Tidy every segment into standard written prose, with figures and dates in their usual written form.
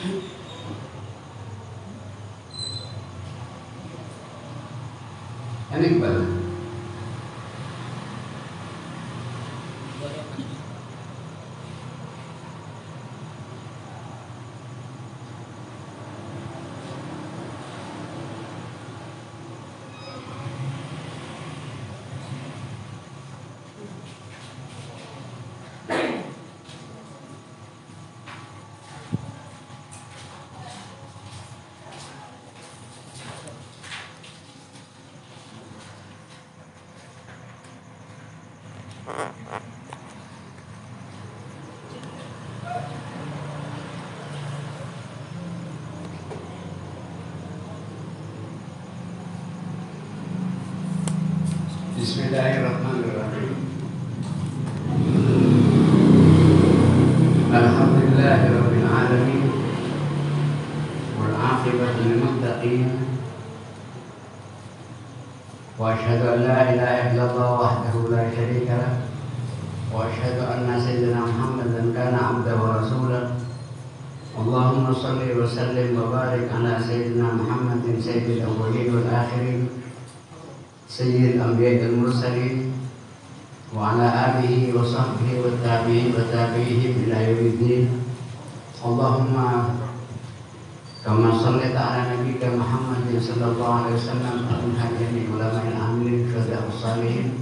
Ini gimana? Bismillahirrahmanirrahim. Alhamdulillahirabbil alamin. Wal 'aqibatu lil muttaqin. Wa asyhadu an la ilaha illallah wahdahu la syarika lah. Wa asyhadu anna sayyidina Muhammadan kana 'abdahu wa rasulahu. Allahumma shalli wa sallim wa barik ala sayyidina Muhammadin sayyidil awwalin wal akhirin. Sayyidil anbiya'i wal mursalin wa ala alihi wa sahbihi wa tabi'in wa tabi'ihim ila yaumiddin. Allahumma kama shallaita ala nabiyyika Muhammadin sallallahu alaihi wasallam wa ala jami'i ulama'il amilin syuhada'us salihin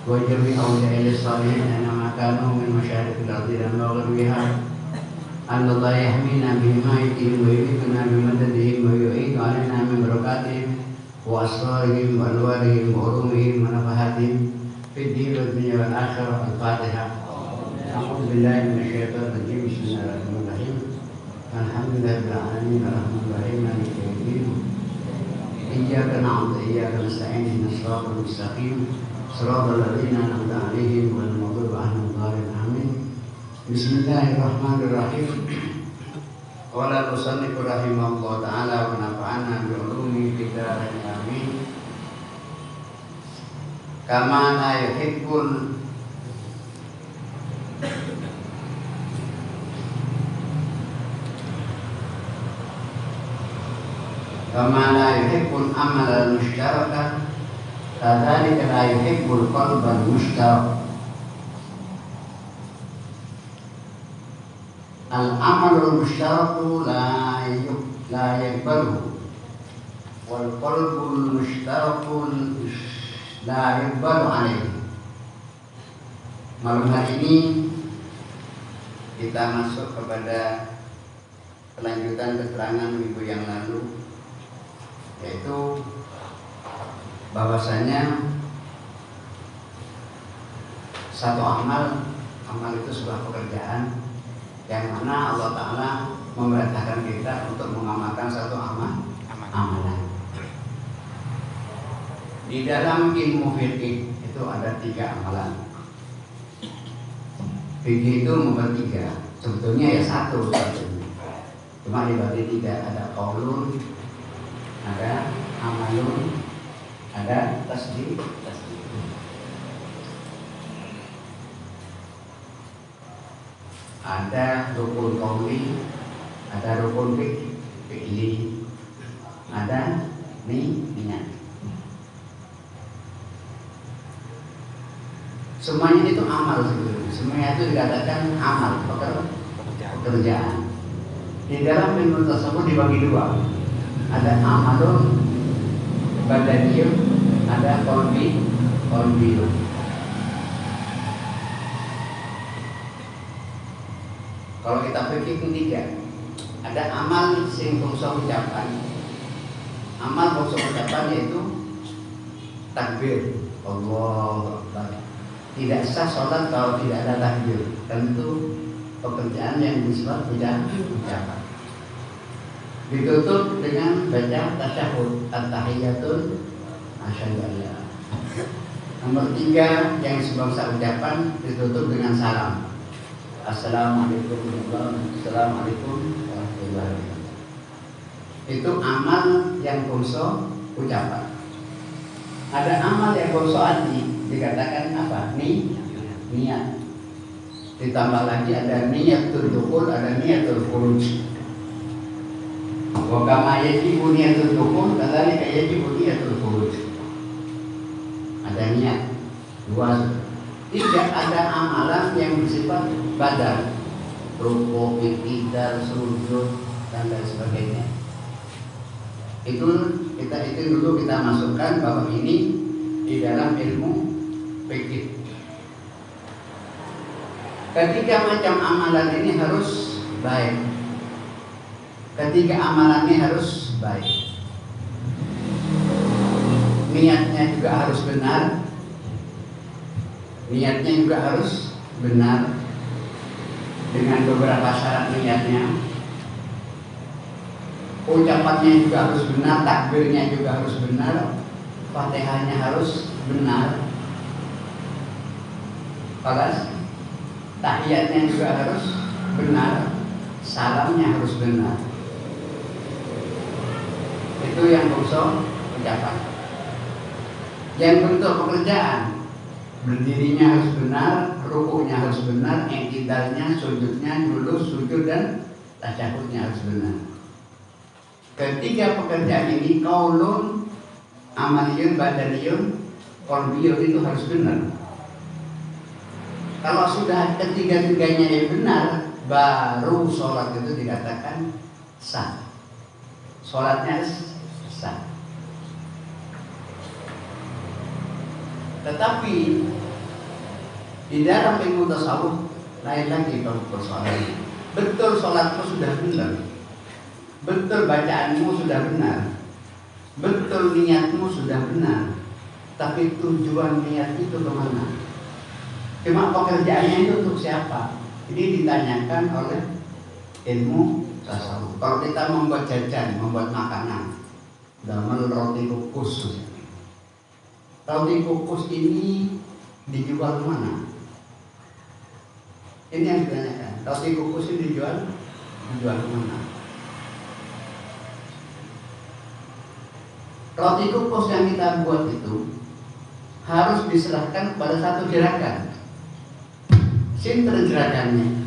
wa jami'i awliya'il salihin aina kanu min masyariqil ardi wa maghribiha. Allah yahmina bihimayatihim wa yu'iduna bimadadihim wa yu'idu alaina min barakatihim wa asrarihim wa alwarihim wa urumihim wa nafahatihim fid din wal dunya wal akhirah. Al-Fatihah. A'udzu billahi minasyaitonir rajim. Bismillahirrahmanirrahim. Alhamdulillahirabbil alamin arrahmanir rahim maliki yaumiddin. Iyyaka na'budu wa iyyaka nasta'in ihdinas siratal mustaqim siratal ladzina an'amta 'alaihim ghairil maghdubi 'alaihim waladdallin. Amin. Bismillahirrahmanirrahim. Qala al-musannif rahimahullah ta'ala wa nafa'ana bi ulumi fid dharain amin. Kama la yuhibbul amal al-mushtaraka kadzalika la yuhibbul qalba al-mushtarak. Al-amalul mushtaraku la yaqbalu wal qalbul mushtaraku la yaqbalu alaihi. Malam hari ini kita masuk kepada kelanjutan keterangan minggu yang lalu, yaitu bahwasanya satu amal itu sebuah pekerjaan yang mana Allah Ta'ala memerintahkan kita untuk mengamalkan satu amalan. Di dalam ilmu fikih itu ada 3 amalan. Fikih itu membagi 3. Sebetulnya ya 1 sebetulnya. Cuma dibagi 3. Ada qaulun, ada amalun, ada tasdid. Ada rukun qauli, ada rukun fi'li, ada niat. Semuanya itu amal sebetulnya. Semuanya itu dikatakan amal, pekerjaan. Di dalam ilmu tersebut dibagi 2. Ada amalun badaniyun, ada qalbiyun. Kalau kita fikih 3, ada amal sing bangsa ucapan. Amal bangsa ucapan yaitu takbir, Allahu Akbar. Tidak sah sholat kalau tidak ada takbir. Tentu pekerjaan yang disebut ucapan. Ditutup dengan baca tasyahud, at-tahiyatul asyhadu. Nomor 3 yang sebangsa ucapan ditutup dengan salam. Assalamualaikum warahmatullahi wabarakatuh. Itu amal yang bangsa ucapan. Ada amal yang bangsa hati, dikatakan apa? Niat. Ditambah lagi ada niatul dukhul, ada niatul khuruj. Wa kama yajibu niyatul dukhul kadzalika yajibu niyatul khuruj. Ada niat. Dua, tidak ada amalan yang bersifat badan, rukuk, iktidal, sujud dan lain sebagainya. Itu dulu kita masukkan bahwa ini di dalam ilmu fikih. Ketiga macam amalan ini harus baik. Ketiga amalan ini harus baik. Niatnya juga harus benar. Niatnya juga harus benar dengan beberapa syarat niatnya. Ucapannya juga harus benar, takbirnya juga harus benar, Fatihahnya harus benar. Balas, tahiyatnya juga harus benar, salamnya harus benar. Itu yang bentuk ucapan. Yang bentuk pekerjaan, berdirinya harus benar, rukuknya harus benar, iktidalnya, sujudnya, julus, sujud dan tasyahudnya harus benar. Ketiga pekerjaan ini qaulun, amaliyun, badaniyun, qalbiyun itu harus benar. Kalau sudah ketiga-tiganya yang benar, baru sholat itu dikatakan sah. Sholatnya sah. Tetapi di dalam ilmu tasawuf lain lagi kalau persoalannya. Betul sholatmu sudah benar, betul bacaanmu sudah benar, betul niatmu sudah benar, tapi tujuan niat itu kemana? Cuma pekerjaannya itu untuk siapa? Ini ditanyakan oleh ilmu tasawuf. Kalau kita membuat jajan, membuat makanan, dalam roti kukus, roti kukus ini dijual mana? Ini yang ditanyakan. Roti kukus ini dijual mana? Roti kukus yang kita buat itu harus diserahkan kepada satu gerakan. Sinter gerakannya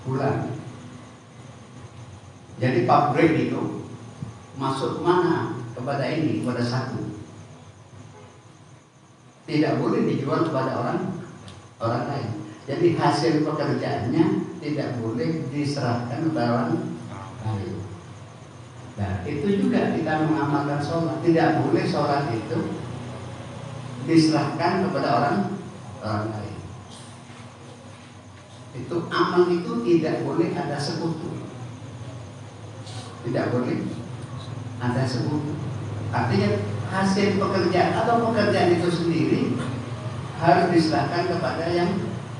bulan. Jadi pabrik itu masuk mana? Kepada ini, kepada satu. Tidak boleh dijual kepada orang lain. Jadi hasil pekerjaannya tidak boleh diserahkan kepada orang lain. Nah, itu juga kita mengamalkan sholat. Tidak boleh sholat itu diserahkan kepada orang lain. Itu amal itu tidak boleh ada sekutu. Tidak boleh ada sekutu. Artinya hasil pekerjaan atau pekerjaan itu sendiri harus diserahkan kepada yang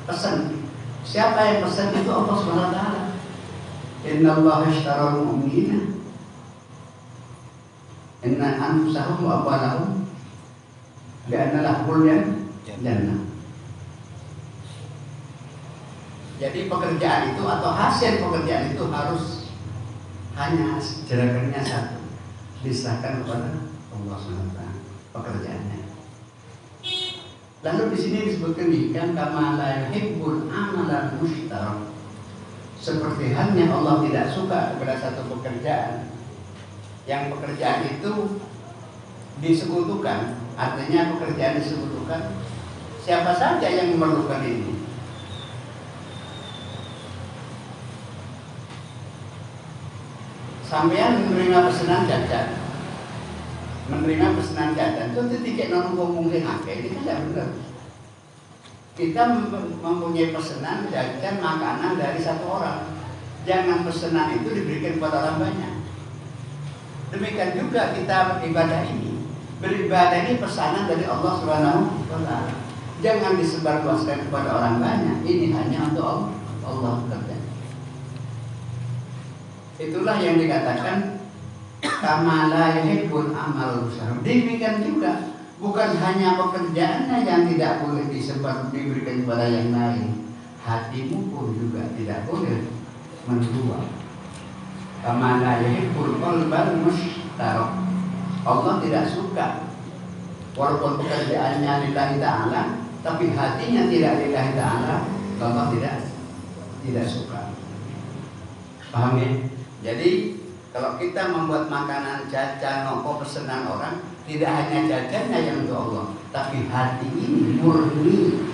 pesan. Siapa yang pesan itu Allah Subhanahu wa taala. Innallaha ashtara al-mu'minina inna anfusahum wa amwalahum bi'anna lahumul jannah. Jadi pekerjaan itu atau hasil pekerjaan itu harus hanya gerakannya satu, diserahkan kepada Allah SWT pekerjaannya. Lalu di sini disebutkan demikian kama la yuhibbul amalan mushtarak. Seperti halnya Allah tidak suka kepada satu pekerjaan yang pekerjaan itu disekutukan. Artinya pekerjaan disekutukan, siapa saja yang memerlukan ini. Sampean menerima pesanan jajan, menerima pesanan jajan itu titik non ngomong sing akeh ini kan tidak benar. Kita mempunyai pesanan jajan makanan dari satu orang, jangan pesanan itu diberikan kepada orang banyak. Demikian juga kita beribadah ini, beribadah ini pesanan dari Allah Subhanahu wa taala. Jangan disebarluaskan kepada orang banyak. Ini hanya untuk Allah saja. Itulah yang dikatakan kama la yuhibbul amal musytarak. Demikian juga bukan hanya pekerjaannya yang tidak boleh disebar diberikan kepada yang lain, hatimu pun juga tidak boleh mendua. Kama la yuhibbul qalbal musytarak. Allah tidak suka walaupun pekerjaannya lillahi ta'ala, tapi hatinya tidak lillahi ta'ala, Allah tidak suka. Paham ya? Jadi Kalau kita membuat makanan jajan, nopo pesanan orang, tidak hanya jajannya yang untuk Allah, tapi hati ini murni.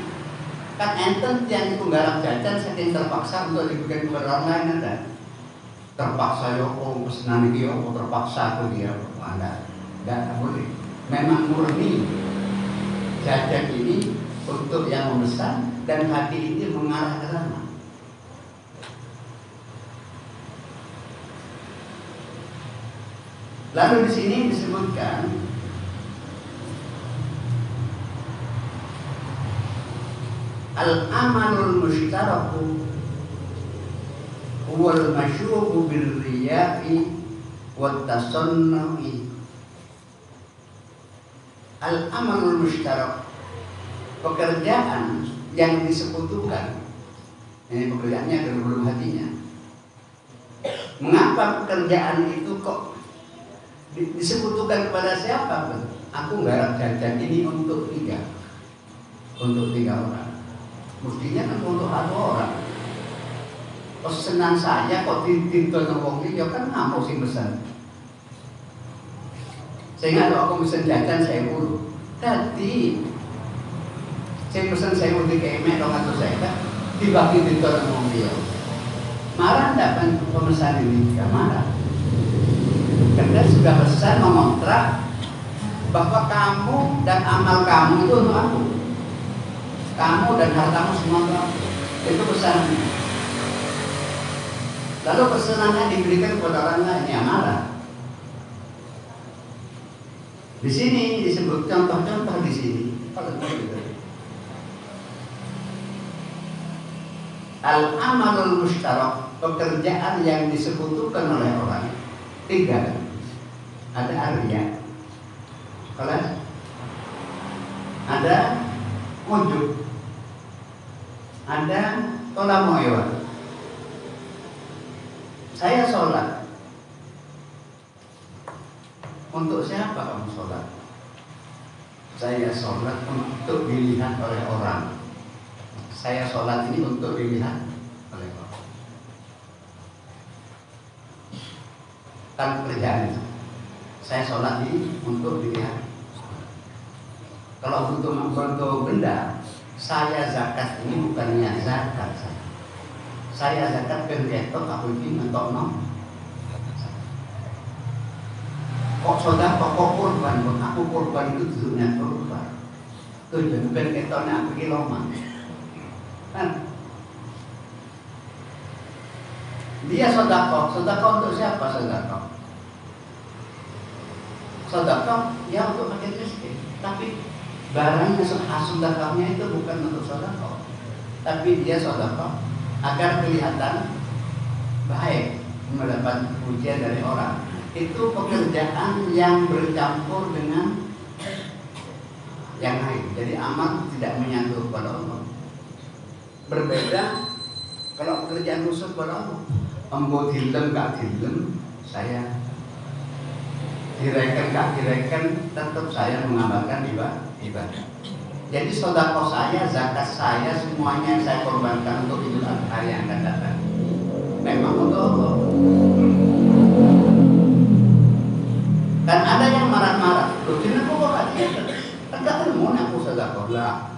Kan enten yang itu garap jajan saking terpaksa untuk dibikin kepada orang lain ada. Terpaksa yoko pesanan iki yoko terpaksa tuh dia Anda. Enggak boleh. Memang murni jajan ini untuk yang memesan dan hati ini mengarah ke sana. Lalu di sini disebutkan al-amalul mushtaraku wal masyubu bil riya'i wat tasannu'i. Al-amalul mushtarak, pekerjaan yang disekutukan. Ini pekerjaannya dari belum hatinya. Mengapa pekerjaan itu kok disekutukan kepada siapa? Aku garap jajan ini untuk tiga orang. Mestinya kan untuk satu orang. Pesanan saya kok ditolong wong iki ya kan ngamuk sing pesan. Sehingga kalau aku pesen jajan saya urut. Tadi saya pesan saya urut ke emek atau saya dibagi ditolong wong dia. Marah enggak kan pemesan ini? Enggak marah. Karena sudah pesan mengontrak bahwa kamu dan amal kamu itu untuk aku. Kamu dan hartamu semua untuk aku. Itu pesannya. Lalu pesanannya diberikan kepada orang lain yang marah. Di sini disebut contoh-contoh di sini. Al-amalul mushtarak, pekerjaan yang disekutukan oleh orang. Tiga. Ada arya, ada ujub, ada tolamoewa. Saya sholat. Untuk siapa kamu sholat? Saya sholat untuk dilihat oleh orang. Saya sholat ini untuk dilihat oleh orang. Kan kerjaan itu. Saya sholat ini untuk dilihat. Kalau untuk benda, saya zakat ini bukannya zakat saya zakat ketok aku ini mentok nom. Kok soda kok kurban, aku kurban itu tujuannya kurban. Tujuan ketoknya aku kiloman. Kan? Dia sodako untuk siapa sodako? Sodako ya untuk makin miskin. Tapi barangnya sodakanya itu bukan untuk sodako, tapi dia sodako agar kelihatan baik, mendapat pujian dari orang. Itu pekerjaan yang bercampur dengan yang lain. Jadi amal tidak menyatu kepada Allah. Berbeda kalau pekerjaan khusus kepada Allah. Ambo dilem gak dilem, saya direken gak direken, tetap saya mengamalkan ibadah. Jadi sedekah saya, zakat saya, semuanya yang saya korbankan untuk Idul Adha yang akan datang memang untuk Allah. Dan ada yang marah-marah, loh kenapa kok gak diikat? Enggak ilmu aku sedekah lah.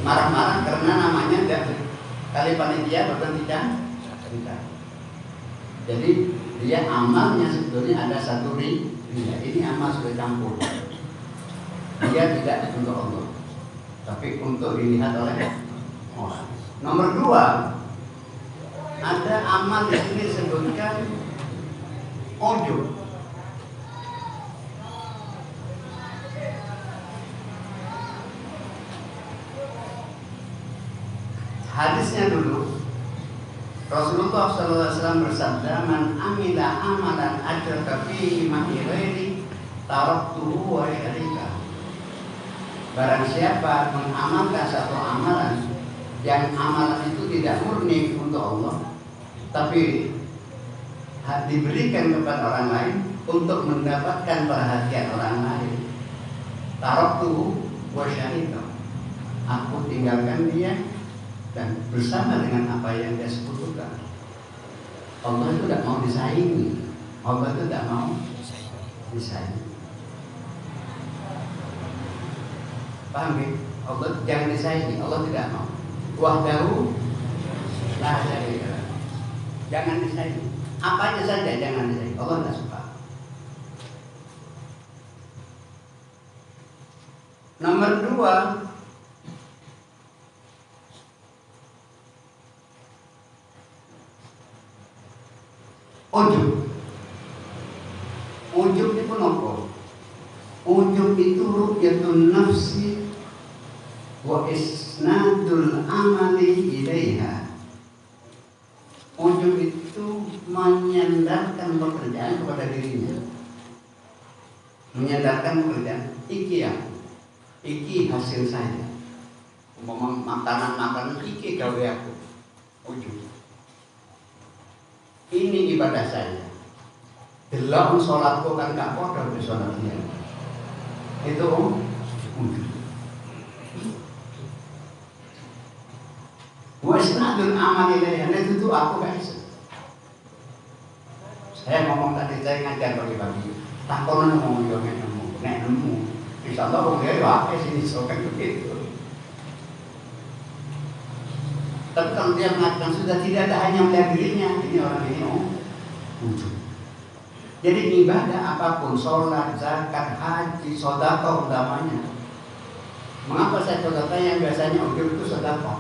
Marah-marah karena namanya enggak kali panitia berhentikan. Jadi dia amalnya sebetulnya ada satu riya. Ini amal sudah campur. Dia tidak untuk Allah, tapi untuk dilihat oleh orang. Nomor dua, ada amal di sini disebutkan ujub. Hadisnya dulu Rasulullah SAW bersabda, "Man amila amalan ajraka fihi ma'i ghairi taraktuhu wa syarika." Barang siapa mengamalkan satu amalan yang amalan itu tidak murni untuk Allah, tapi diberikan kepada orang lain untuk mendapatkan perhatian orang lain, taraktuhu wa syarika, aku tinggalkan dia dan bersama dengan apa yang dia sebutkan. Allah itu tidak mau disaingi. Allah itu tidak mau disayangi. Paham ya? Allah jangan disayangi, Allah tidak mau. Wahdahu la syarika lah. Jangan disayangi. Apanya saja jangan disayangi. Allah tidak suka. Nomor 2, ujub. Ujub itu apa? Ujub itu ru'yatun nafsi wa isnadul amali ilaiha. Ujub itu menyandarkan pekerjaan kepada dirinya. Menyandarkan pekerjaan. Iki hasil saya. Makanan iki gawe aku. Ujub. Ini ibadah saya. Delok sholatku kan gak podo be sholatnya. Itu ujub. Wasnadul amal ilaiha, itu aku gak bisa. Saya ngomong tadi, saya ngajar bagi-bagi. Takonan ngomong yo nek nemu. Insyaallah wong dia wae sini sokan begitu. Tapi kalau dia mengatakan sudah tidak ada hanya melihat dirinya, ini orang ini ujub. Jadi ibadah apapun, sholat, zakat, haji, sedekah utamanya. Mengapa saya sedekah yang biasanya ujub itu sedekah?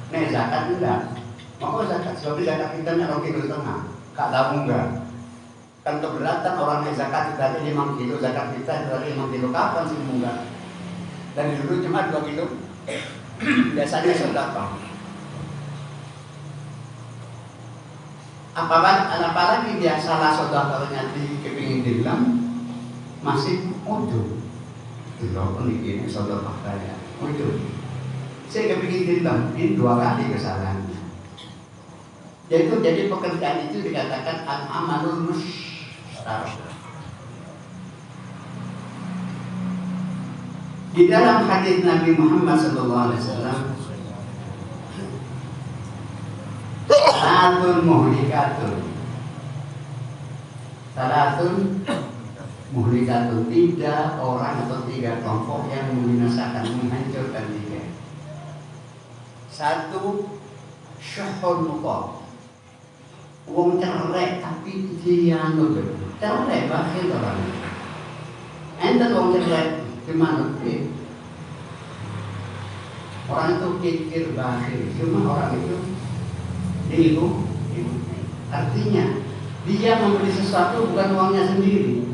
Nek zakat enggak. Maka zakat, sebab zakat kita nek 2,5 kilo, kak tahu enggak? Kan keberatan orang yang zakat dari 5 kilo, zakat kita dari 5 kilo, kapan sih enggak? Dan dulu cuma 2 kilo, biasanya sedekah. Apalagi dia salah sedekahnya di kepingin dilam, masih ujub. Dilok ini sedekah saya, ujub. Saya kepingin dilam, ini 2 kali kesalahannya. Jadi pekerjaan itu dikatakan al-amalul musytarak. Di dalam hadis Nabi Muhammad SAW, salatun muhlikatun, 3 orang atau 3 kelompok yang membinasakan, menghancurkan dia. 1, syuhul muqab, wong cerek tapi dia cerek bakhil orang. Enten wong cerek gimana sih? Orang itu pikir bakhil, cuma orang itu ibu. Artinya dia membeli sesuatu bukan uangnya sendiri,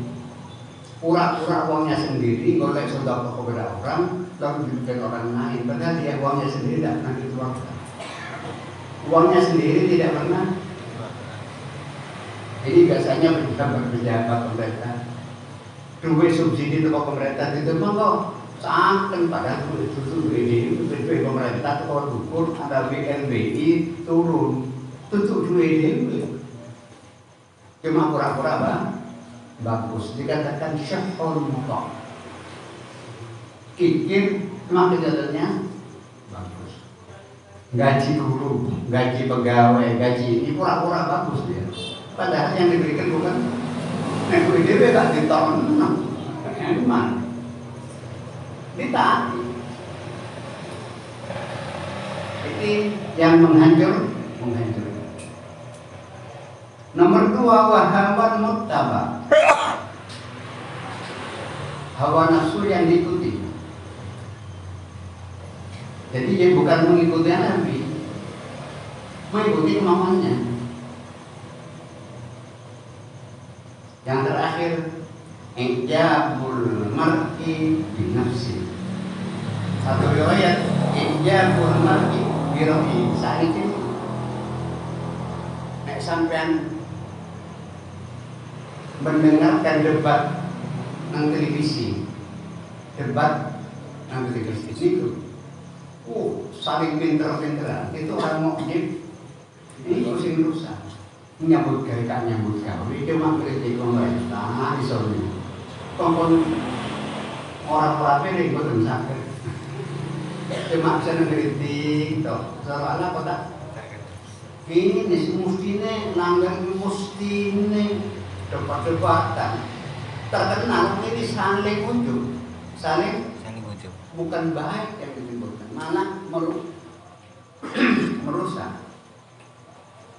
pura-pura uangnya sendiri, golek sedekah kepada orang, lalu diberikan orang lain. Padahal dia uangnya sendiri tidak pernah dikeluarkan. Uangnya sendiri tidak pernah. Ini biasanya pejabat pemerintah, duit subsidi dari pemerintah itu kok saken pada susu ini duit pemerintah atau dukun ada BNBI turun tutup duit ini cuma pura-pura bagus, dikatakan syahul mutlak, kikir cuma kejahatannya bagus, gaji guru, gaji pegawai, gaji ini pura-pura bagus dia, padahal yang diberikan bukan duit dia gak diton, emang ditaati. Ini yang menghancur. Nomor 2, wahawan muttaba, hawa nafsu yang diikuti. Jadi dia bukan mengikuti Nabi, mengikuti kemauannya. Yang terakhir, ijabul mar'i binafsi. Satu riwayat, ijabul mar'i birahmi. Saat itu nek sampean mendengarkan debat nang televisi, itu saling pinter-pinteran, itu orang mukmin ini pusing rusak. Nyambut gawe cuma kritik pemerintah isolasi kompon orang pilih boten saged cuma bisa ngritik toh soalnya kok tak ini mestine langgar mestine debat-debatan. Terkenal ini saling ujub, saling ujub. Bukan baik yang ditimbulkan, malah merusak.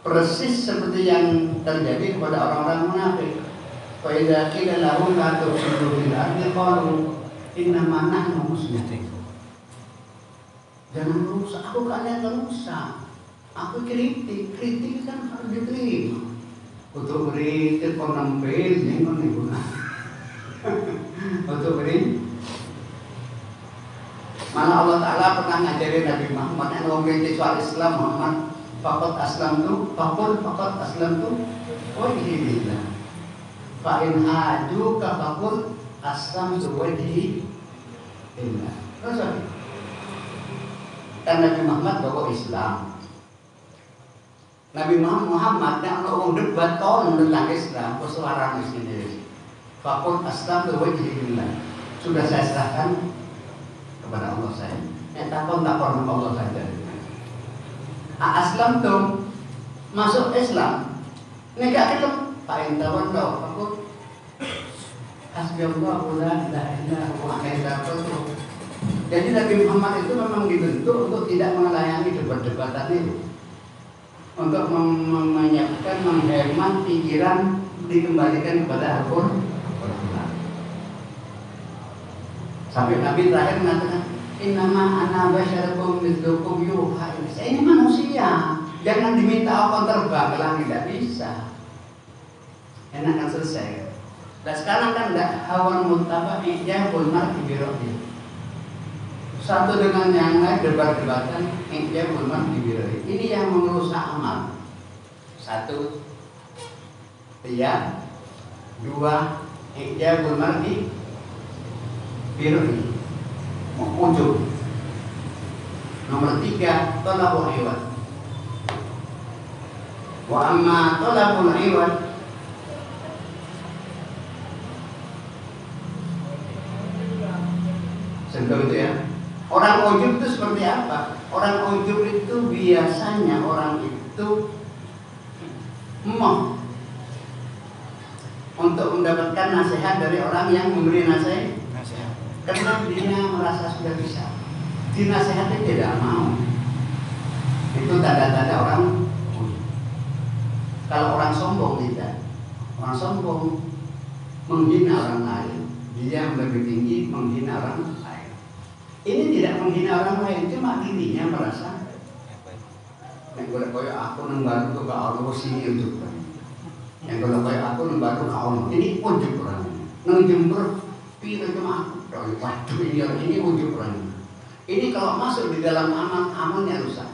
Persis seperti yang terjadi kepada orang-orang munafik. Fa idza qila lahum la tufsidu fil ardi qalu innama nahnu muslimun. Jangan merusak, aku kalian merusak. Aku kritik kan harus diterima. Untuk kritik kau nampil, jangan guna. Untuk beri. Mana Allah Ta'ala pernah ngajarin Nabi Muhammad yang ngomongin soal Islam, Muhammad faqad aslam tu wajhi lillah. Fa in hajuka faqul aslamtu wajhi lillah. Terus kan Nabi Muhammad bawa Islam. Nabi Muhammad yang ngomong debat tahun tentang Islam, persoalan sendiri. Faqul aslamtu wajhi lillah. Sudah saya serahkan kepada Allah saya. Tak pernah Allah saja. Aslam tu masuk Islam. Negak itu Pak Intawan tau aku hasbiyallah la ilaha illa huwa al-hayyul. Jadi Nabi Muhammad itu memang dibentuk untuk tidak melayani debat-debatan itu, untuk menyiapkan, menghemat pikiran, dikembalikan kepada Al-Quran. Sampai Nabi terakhir mengatakan, innama ana basyarukum mithlukum yuha. Saya ini manusia, jangan diminta apa terbang, lah tidak bisa. Enak kan selesai. Dan sekarang kan tidak hawan muttaba ijabul mar'i bi rabbih. Satu dengan yang lain debat-debatan ijabul mar'i bi rabbih. Ini yang merusak amal. Satu, ya. Dua, ijabul mar'i birri, ujub. Nomor 3, tolabul iwad. Wa amma tolabul iwad sentuh itu ya. Orang ujub itu seperti apa? Orang ujub itu biasanya orang itu mau untuk mendapatkan nasihat dari orang yang memberi nasihat. Karena dia merasa sudah bisa, dinasehati tidak mau. Itu tanda-tanda orang. Kalau orang sombong tidak. Orang sombong menghina orang lain, dia lebih tinggi menghina orang lain. Ini tidak menghina orang lain, cuma dirinya merasa. Yang kalau koyo aku nembaru ke Allah sini ujub. Yang kalau koyo aku nembaru ke Allah ini ujub orang. Nang jember pira cuma aku. Waduh ini ujub orang. Ini kalau masuk di dalam amalnya rusak.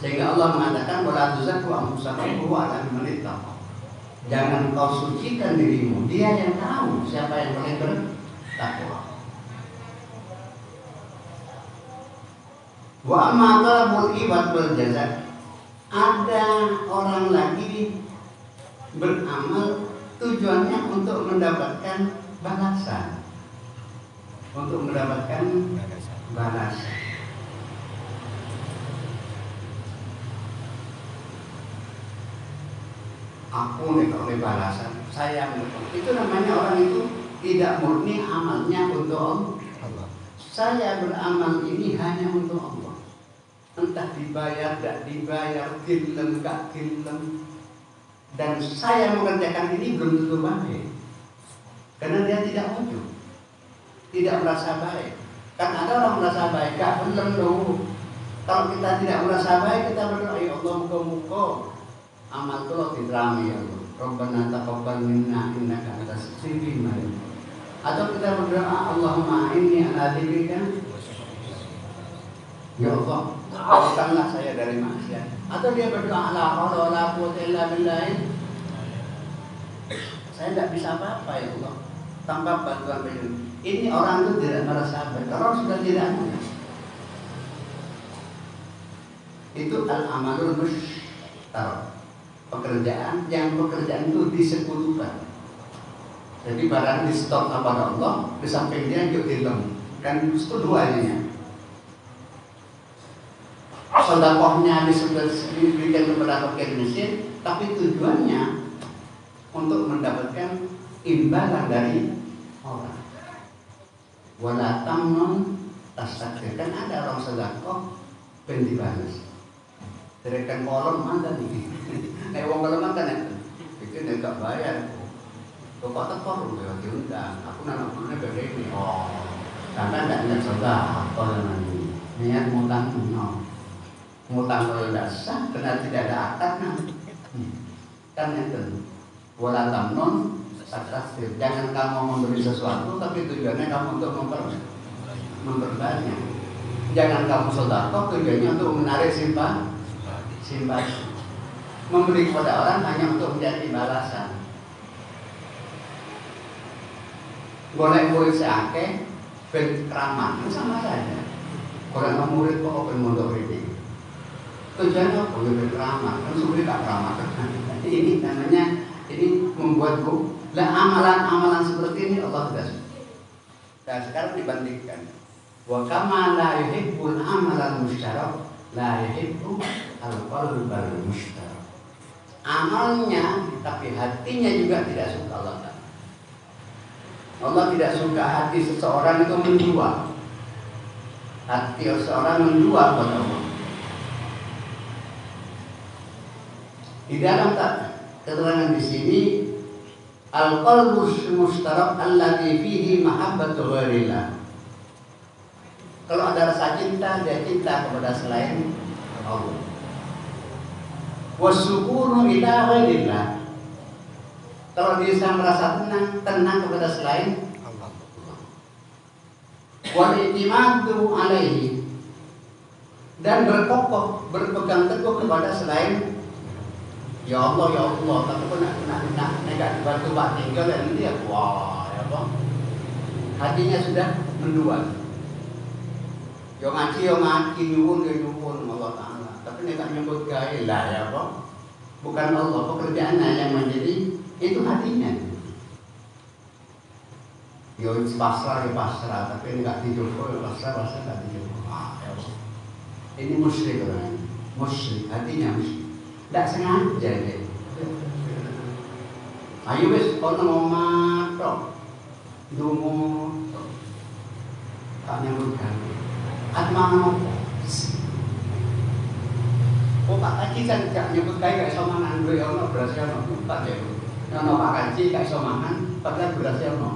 Sehingga Allah mengatakan wala tuzakku anfusakum huwa a'lamu biman ittaqa. Jangan kau sucikan dirimu, dia yang tahu siapa yang paling bertakwa. Wa amma talabul ibad wal jazaa. Ada orang lagi beramal tujuannya untuk mendapatkan balasan. Untuk mendapatkan balasan. Aku nih kalau balasan, saya itu namanya orang itu tidak murni amalnya untuk Allah. Saya beramal ini hanya untuk Allah. Entah dibayar, tidak dibayar, gilem, gak gilem. Dan saya mengerjakan ini belum tentu baik. Karena dia tidak ujub, tidak merasa baik. Kan ada orang merasa baik, gak bener loh. Kalau kita tidak merasa baik, kita berdoa, ya Allah muka-muka amal itu diterami ya Allah. Rabbana taqabbal minna innaka antas samiul alim. Atau kita berdoa, Allahumma inni ala dzikrika. Ya Allah, maafkanlah saya dari maksiat. Atau dia berdoa, la haula wala quwwata illa billah. Saya tidak bisa apa-apa ya Allah tanpa bantuan beliau. Ini orang itu tidak merasa baik. Orang sudah tidak punya. Itu al-amalul musytarak. Pekerjaan itu disekutukan. Jadi barang di stok kepada Allah, di samping dia juga ilmu. Kan itu dua ininya. sodakohnya diberikan kepada fakir miskin, tapi tujuannya untuk mendapatkan imbalan dari orang. Wala tamnun tastakthir. Kan ada orang sedekah ben dibalas. Direkan kolom mantan nih. Wong kolom mantan itu enggak bayar. Kok tekor ya diundang. Aku nang ngene begini. Oh. Karena enggak niat sedekah namanya. Niat ngutang no. Ngutang kalau tidak sah, karena tidak ada akadnya. Kan itu. Wala tamnun tastakthir. Jangan kamu memberi sesuatu tapi tujuannya kamu untuk memperbanyak. Jangan kamu sedekah tujuannya untuk menarik simpati. Memberi kepada orang hanya untuk menjadi balasan. Boleh murid seake ben keramat sama saja. Orang murid kok ben mondok ini. Tujuannya apa? Ben keramat. Kan sulit tak keramat. Ini namanya membuatku. Lah amalan-amalan seperti ini Allah tidak suka. Nah sekarang dibandingkan. Wa kama la yuhibbul amalan musyarak la yuhibbu al-qalbal musyarak. Amalnya tapi hatinya juga tidak suka Allah. Allah tidak suka hati seseorang itu menjual. Hati seseorang menjual kepada Allah. Di dalam keterangan di sini al-qalbus mustarak alladzi fihi mahabbatu ghairillah. Kalau ada rasa cinta, dia cinta kepada selain Allah. Wasukunu ila ghairillah. Kalau dia merasa tenang kepada selain Allah. Wal i'timadu alaihi, dan berpegang teguh kepada selain ya Allah, tapi kok nak dibantu Pak tinggal dan ini ya wah ya Pak. Hatinya sudah mendual. Yo ngaji nyuwun Allah Ta'ala. Tapi nek nyebut gawe lah ya Pak. Bukan Allah, pekerjaannya yang menjadi itu hatinya. Yo pasrah, tapi enggak dicoba, pasrah enggak dicoba. Ya Allah. Ini musyrik orang. Musyrik, hatinya musyrik. Tidak sengaja deh. Ayo wis ono omah tok. Dungo tak nyambut gawe. Atmangan opo? Oh Pak Kaji kan gak nyebut gawe gak iso mangan duwe ono beras ono. Pak ya. Ono Pak Kaji gak iso mangan padahal beras ono.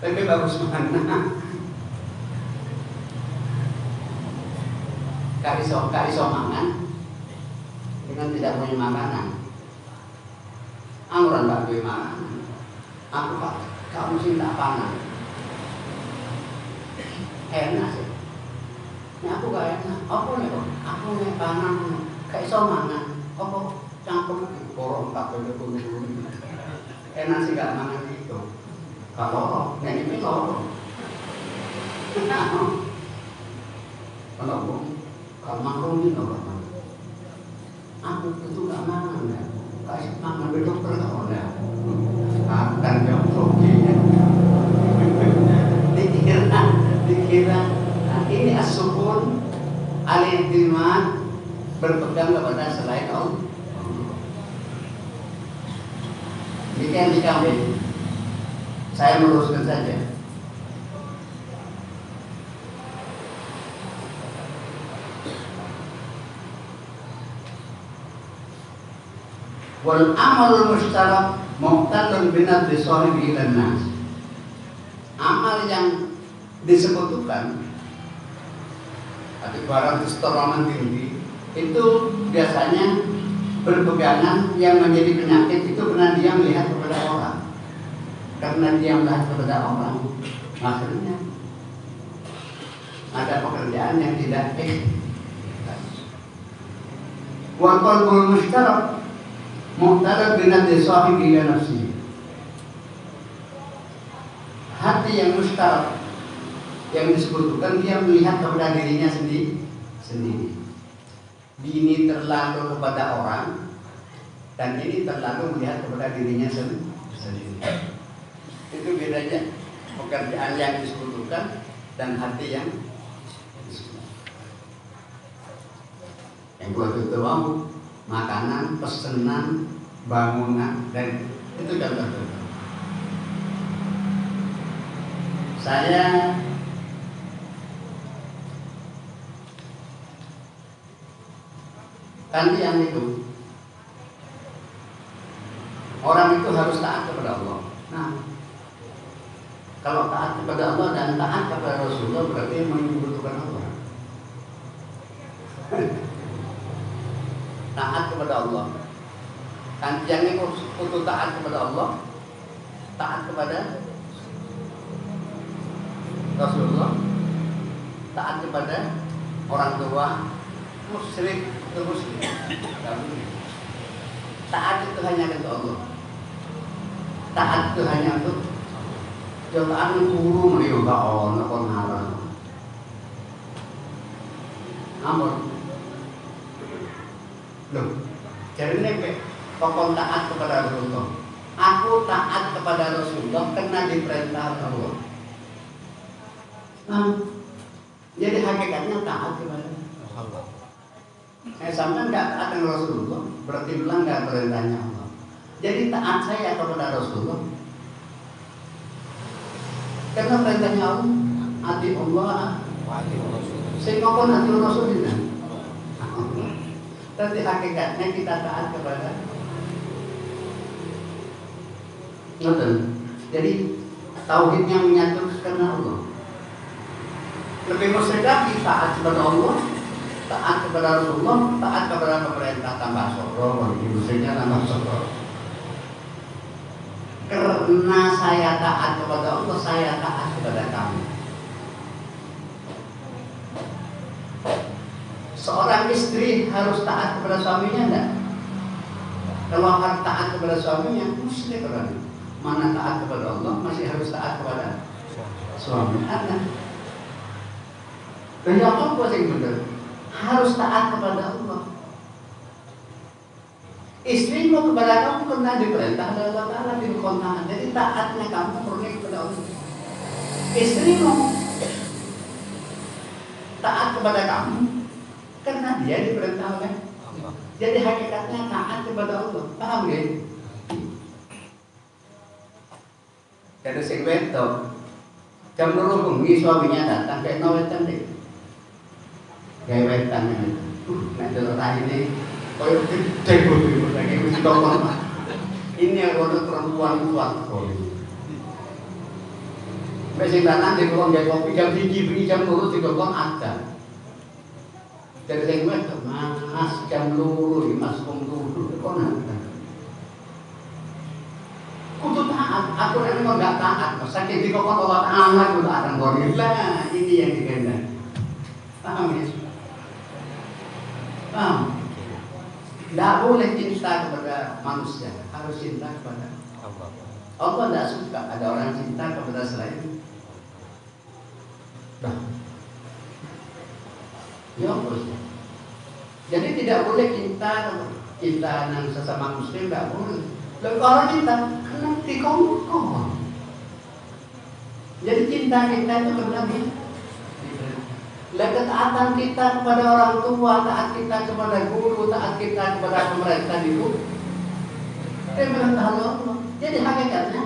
Tapi bagus mangan. Gak iso mangan dengan tidak punya makanan. Angguran Pak duwe mangan. Aku Pak, kamu sih tak pangan. Enak sih. Ini aku gak enak. Apa nih kok? Aku nih pangan. Gak iso mangan. Apa campur borong tak boleh kuning. Enak sih gak mangan itu. Kalau nek iki loro. Kalau kalau makroni apa? Aku itu gak mangan ya. Kasih mangan be dokter gak ada. Akan yang hoki. Dikira ini as-sukun al-i'timad, berpegang kepada selain Allah. Demikian dikambing. Saya meluruskan saja. Wal amalul mustarak muqtadun binat bisahibi ilan nas. Amal yang disebutkan tapi barang testosteron tinggi itu biasanya berpegangan yang menjadi penyakit itu karena dia melihat kepada orang. Karena dia melihat kepada orang, maksudnya ada pekerjaan yang tidak ikhlas. Wa qalbul mustarak muqtadun binat bisahibi ilan nafsi. Hati yang mustarak yang disebutkan dia melihat kepada dirinya sendiri. Ini terlalu kepada orang dan ini terlalu melihat kepada dirinya sendiri. Itu bedanya pekerjaan yang disebutkan dan hati yang Yang buat makanan, pesenan, bangunan, dan itu contoh-contoh. Saya kan yang itu orang itu harus taat kepada Allah. Nah, kalau taat kepada Allah dan taat kepada Rasulullah berarti membutuhkan Allah. Taat kepada Allah. Kan yang itu untuk taat kepada Allah, taat kepada Rasulullah, taat kepada orang tua, musyrik atau muslim. Taat itu hanya untuk Allah. Taat itu hanya untuk jotaan guru melihat Allah kon haram. Ampun. Loh, jadi nek pokok taat kepada Rasulullah. Aku taat kepada Rasulullah karena diperintah Allah. Jadi hakikatnya taat kepada Allah. Sampai nggak taat dengan Rasulullah berarti melanggar perintahnya Allah. Jadi taat saya kepada Rasulullah karena perintahnya Allah, ati Allah, sehingga pun ati Rasulullah. Tapi hakikatnya kita taat kepada Allah. Jadi tauhidnya menyatu karena Allah. Lebih musyrik lagi taat kepada Allah, taat kepada Rasulullah, taat kepada pemerintah tambah soro, musyiknya tambah soro. Karena saya taat kepada Allah, saya taat kepada kamu. Seorang istri harus taat kepada suaminya enggak? Kalau harus taat kepada suaminya, musyrik orang. Mana taat kepada Allah, masih harus taat kepada suami anak. Dan yang apa yang benar? Harus taat kepada Allah. Istrimu kepada kamu pernah diperintah oleh Allah Ta'ala di kontangan. Jadi taatnya kamu murni kepada Allah. Istrimu taat kepada kamu karena dia diperintah oleh Allah. Jadi hakikatnya taat kepada Allah. Paham ya? Jadi sing wedok jam 2 bengi suaminya datang kayak wetan deh. Kayak wetan ini. Nek delok ini koyo gede bodoh lagi mesti tolong. Ini ada perempuan kuat kok. Mesing lanang di kolong gawe kopi jam 1 bengi jam 2 dikon ada. Jadi sing wedok Mas jam 2 Mas kong 2 kon ada. Kudu taat, aku ini mau gak taat, saking dikokot Allah Ta'ala kudu akan gorila, ini yang dikehendaki. Paham ya? Paham? Tidak boleh cinta kepada manusia, harus cinta kepada Allah. Allah tidak suka ada orang cinta kepada selain. Nah, ya bos. Jadi tidak boleh cinta yang sesama muslim, tidak boleh. Lalu kalau cinta, karena dikongkong. Jadi cinta kita itu berlebih. Ketaatan kita kepada orang tua, taat kita kepada guru, taat kita kepada pemerintah itu perintah Allah. Jadi hakikatnya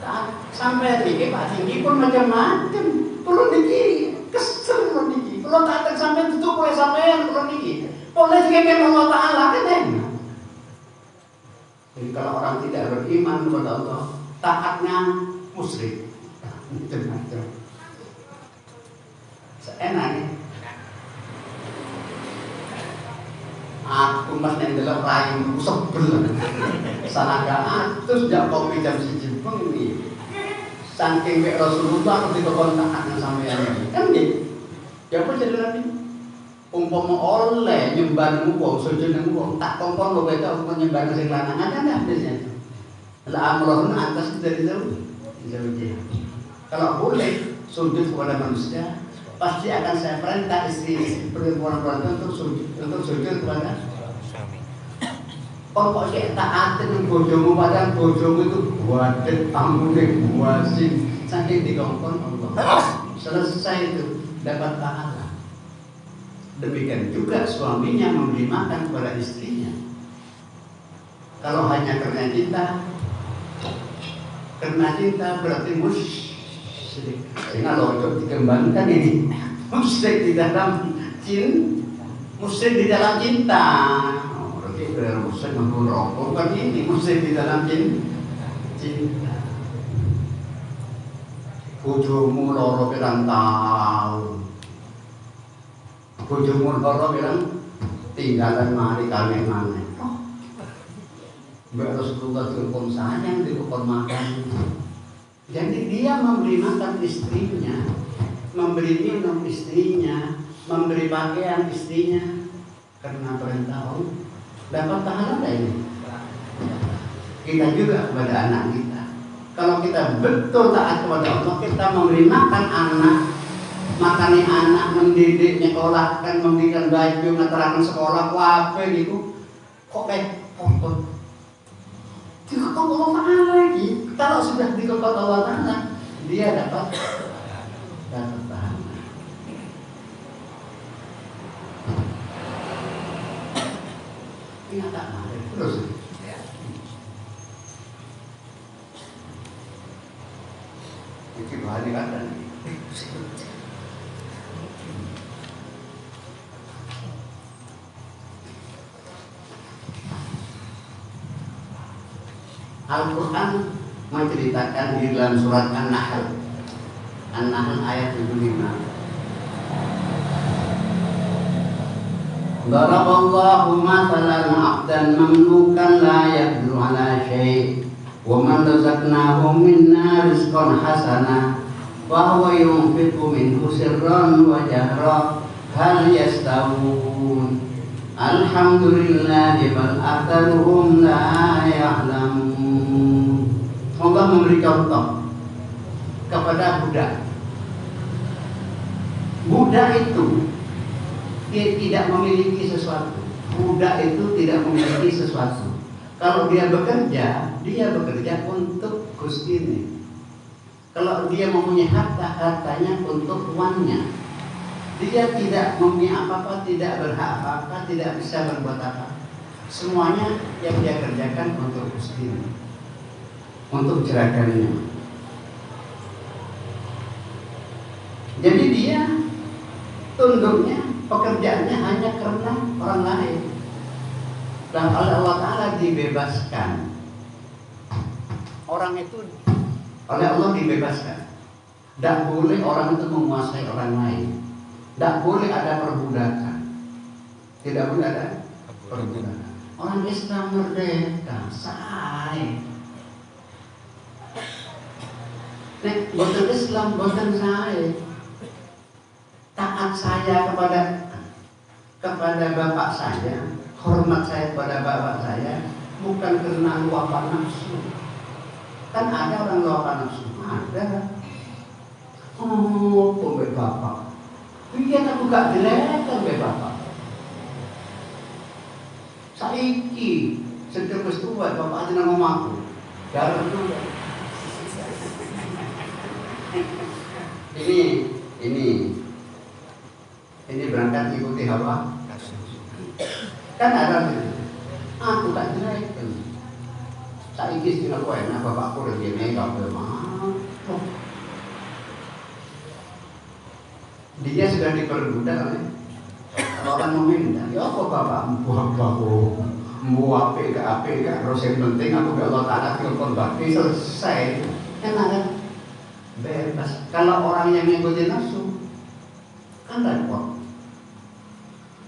taat sampai tinggi Pak Tinggi pun macam-macam. Perlu dikiri, kesel perlu dikiri. Kalau taat sampai itu boleh sampai yang perlu dikiri. Boleh dikiri Allah Ta'ala kan enak. Jadi kalau orang tidak beriman kepada Allah, taatnya musyrik. Macam-macam. Seenaknya. Aku mas yang dalam rayu sebel. Sanadaan terus jak kopi jam 1 bengi. Saking mek Rasulullah ketika kontakan sama yang kan gitu. Ya apa jadi lagi? Umpama oleh nyembah wong sujud nang wong tak kompon lho kowe tak nyembah sing lanang kan habisnya. La amrun atas dari jauh. Kalau boleh sujud kepada manusia, pasti akan saya perintah istri perempuan-perempuan untuk sujud kepada suami. Kok sik taatin bojomu padahal bojomu itu wadet ambune buasin saking dikongkon Allah. Selesai itu dapat pahala. Demikian juga suaminya memberi makan kepada istrinya. Kalau hanya karena cinta berarti musyrik. Sehingga kalau untuk dikembangkan ini musyrik di dalam cinta. Berarti musyrik menggurau. Bukan ini musyrik di dalam cinta. Bojomu loro pirang tahun. Bojomu loro pirang tinggalan mari kalian maneh. Mbak Rasulullah dihukum sayang, dihukum makan. Jadi dia memberi makan istrinya, memberi minum istrinya, memberi pakaian istrinya karena perintah Allah. Dapat pahala enggak ini? Kita juga kepada anak kita. Kalau kita betul taat kepada Allah, kita memberi makan anak, makani anak, mendidik, nyekolahkan, memberikan baju, ngeterakan sekolah, apa gitu. Kok kayak foto? Dikekang Allah Ta'ala lagi. Kalau sudah dikekang Allah Ta'ala, dia dapat pahala. Ingat tak mari terus. Ini bahan kata nih. Al-Quran menceritakan di dalam surat An-Nahl ayat 75. Daraballahu mathalan 'abdan mamlukan la yaqdiru 'ala syai' wa man razaqnahu minna rizqan hasana fa huwa yunfiqu minhu sirran wa jahra hal yastawun alhamdulillahi bal aktsaruhum la ya'lamun. Allah memberi contoh kepada budak. Budak itu dia tidak memiliki sesuatu. Budak itu tidak memiliki sesuatu. Kalau dia bekerja untuk Gusti ini. Kalau dia mempunyai hartanya untuk tuannya. Dia tidak mempunyai apa-apa, tidak berhak apa-apa, tidak bisa berbuat apa. Semuanya yang dia kerjakan untuk Gusti ini, untuk jeragannya. Jadi dia tunduknya, pekerjaannya hanya karena orang lain. Dan oleh Allah Ta'ala dibebaskan. Orang itu oleh Allah dibebaskan. Tidak boleh orang itu menguasai orang lain. Tidak boleh ada perbudakan. Tidak boleh ada perbudakan. Orang Islam merdeka, say. Nek boten Islam, boten saya. Taat saya kepada bapak saya, hormat saya kepada bapak saya, bukan karena luapan nafsu. Kan ada orang luapan nafsu, ada. Oh, pembe bapak. Biar aku gak dilekan be bapak. Saiki sedang bersetubuh bapak aja nama aku. Darah dulu. Ini berangkat ikuti hawa. Kan ada aku tak dilekan. Saiki sing aku enak bapakku lagi nekat be mah. Dia sudah diperbudak oleh orang meminta. Ya apa bapakku apik gak terus yang penting aku gak Allah Ta'ala telepon bakti selesai. Enak kan? Bebas. Kalau orang yang ngikutin nafsu kan repot.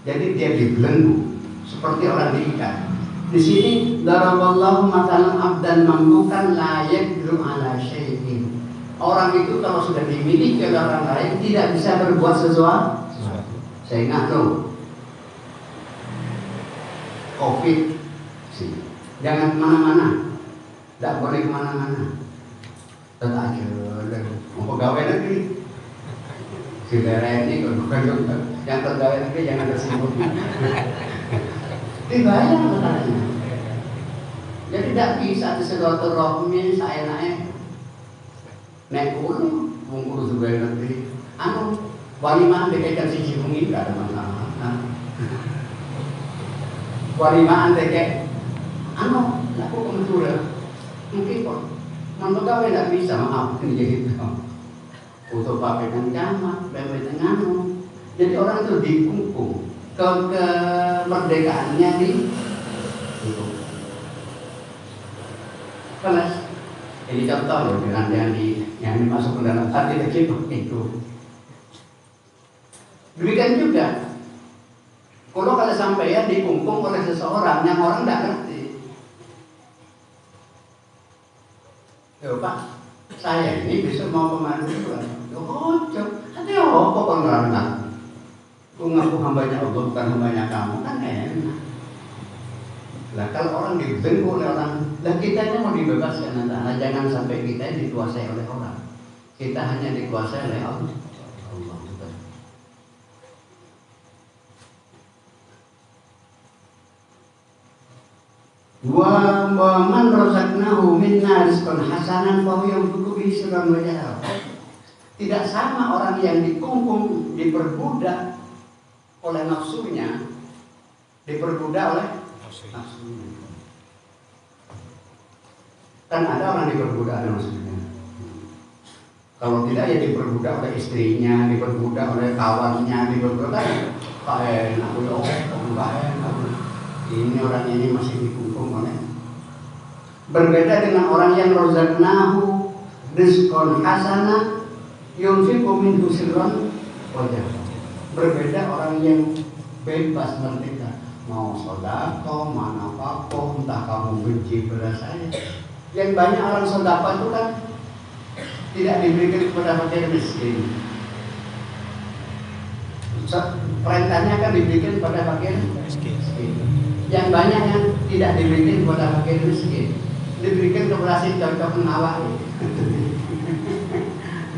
Jadi dia dibelenggu seperti orang diikat. Di sini daraballahu mathalan 'abdan mamlukan la yaqdiru 'ala syai'in. Orang itu kalau sudah dimiliki oleh orang lain tidak bisa berbuat sesuatu. Saya ingat loh, COVID sih, jangan kemana-mana, tidak boleh kemana-mana. Tetap aja, mau pegawai negeri. Si daerah ini kalau yang pegawai negeri jangan tersinggung. Dibayar katanya. Jadi tidak bisa silaturahmi saya naik. Naik kulo, mungkul juga nanti. Walimah dekatkan si Jibungi, gak ada masalah. warimaan teh kayak aku kementura mungkin kok pegawai tidak bisa maaf jadi untuk pakai camat, pakai dengan jadi orang itu dikungkung kemerdekaannya di itu. Kelas ini contoh ya dengan yang dimasuk ke dalam hati kecil itu. Demikian juga kalau sampai ya dikungkung oleh seseorang yang orang tidak ngerti. Ya Pak, saya ini besok mau kemana juga. Nanti apa kalau nggak? Aku ngaku hambanya Allah bukan hambanya kamu kan enak. Lah kalau orang dibelenggu oleh orang, lah kita ini mau dibebaskan nah, jangan sampai kita dikuasai oleh orang. Kita hanya dikuasai oleh Allah. Wa man razaqnahu minna rizqan hasanan fa huwa yunfiqu bihi sirran wa jahran. Tidak sama orang yang dikungkung, diperbudak oleh nafsunya, diperbudak oleh nafsunya. Kan ada orang diperbudak oleh nafsunya. Kalau tidak ya diperbudak oleh istrinya, diperbudak oleh kawannya, diperbudak aku ini orang ini masih dikungkung oleh. Berbeda dengan orang yang razaqnahu rizqan hasanah yunfiqu minhu sirran wa jahran. Berbeda orang yang bebas merdeka, mau sedekah, mana apa, entah kamu benci pada saya. Yang banyak orang sedekah itu kan tidak diberikan kepada fakir miskin. Perintahnya kan diberikan kepada fakir miskin. Yang banyak yang tidak diberikan kepada fakir miskin, diberikan kepada si cocok ngawak.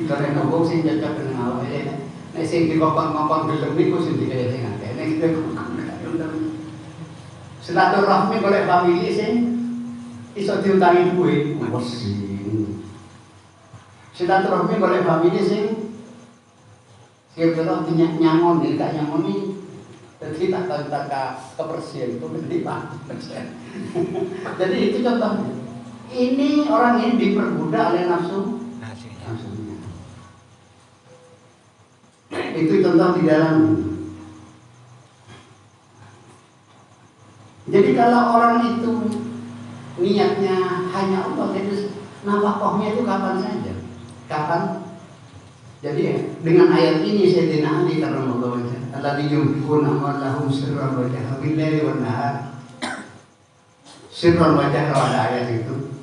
Kalau yang ngomong si cocok ngawak ya. Nek sing dikokon-kokon gelem niku sing dikaya sing akeh. Nek silaturahmi golek famili sing iso diutangi duwe. Silaturahmi golek famili sing kira-kira nyangon gak nyangoni. Jadi tak kebersihan itu menjadi Pak. Jadi itu contohnya. Ini orang ini diperbudak oleh nafsu. Nafsunya. Itu contoh di dalam. Jadi kalau orang itu niatnya hanya Allah, jadi nafkahnya itu kapan saja. Kapan? Jadi dengan ayat ini Sayyidina Ali karramallahu wajhahu alladzi yunfiquna amwalahum sirran wa jahran bil-laili wan-nahar. Sirran wa jahran ada ayat itu.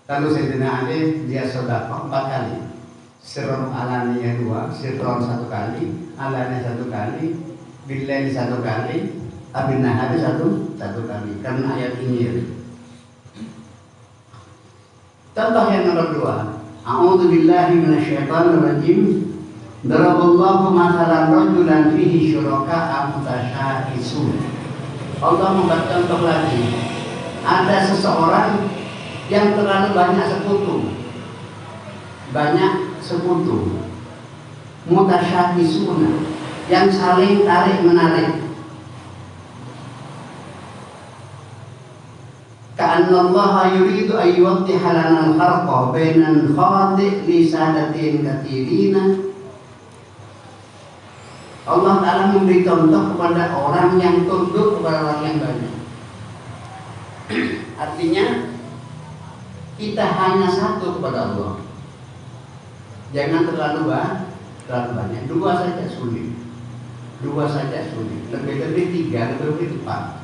Lalu Sayyidina Ali dia sedekah 4 kali. Sirran alaniyah 2, sirran 1 kali, alaniyah 1 kali, bil-laili 1 kali, bin-nahar 1 kali. Karena ayat ini ya. Contoh yang nomor 2. A'udzu billahi minasyaitonir rajim. Daraballahu mathalan rajulan fihi syuraka'a mutasya'isun. Allah membuat contoh lagi. Ada seseorang yang terlalu banyak sekutu. Banyak sekutu. Mutasya'isun, yang saling tarik menarik. Ka'annallaha yuridu ayyuwaddiha lana al-farqa bainal khati' li sadatin katsirina. Allah Ta'ala memberi contoh kepada orang yang tunduk kepada orang yang banyak. Artinya kita hanya satu kepada Allah. Jangan terlalu banyak. 2 saja sulit. 2 saja sulit. Lebih-lebih 3, lebih-lebih 4.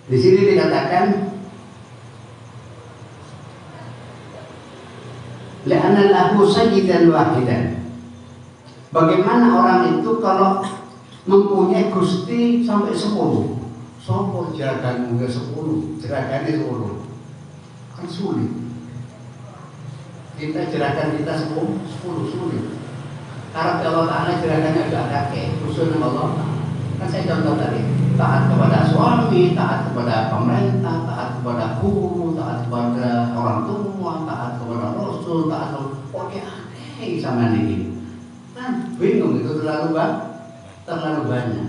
Di sini dikatakan la'anal lahu sayyidan wahidan. Bagaimana orang itu kalau mempunyai gusti sampai 10? Sopo jeragan 10, jeragannya 10. Kan sulit. Kita jeragan kita 10 sulit. Karena Allah Ta'ala jeragannya agak kakek, usulnya Allah. Kan saya contoh tadi, taat kepada suami, taat kepada pemerintah, taat kepada guru, taat kepada orang tua, taat kepada Rasul, taat kepada aneh sama ini. Kan bingung itu terlalu terlalu banyak.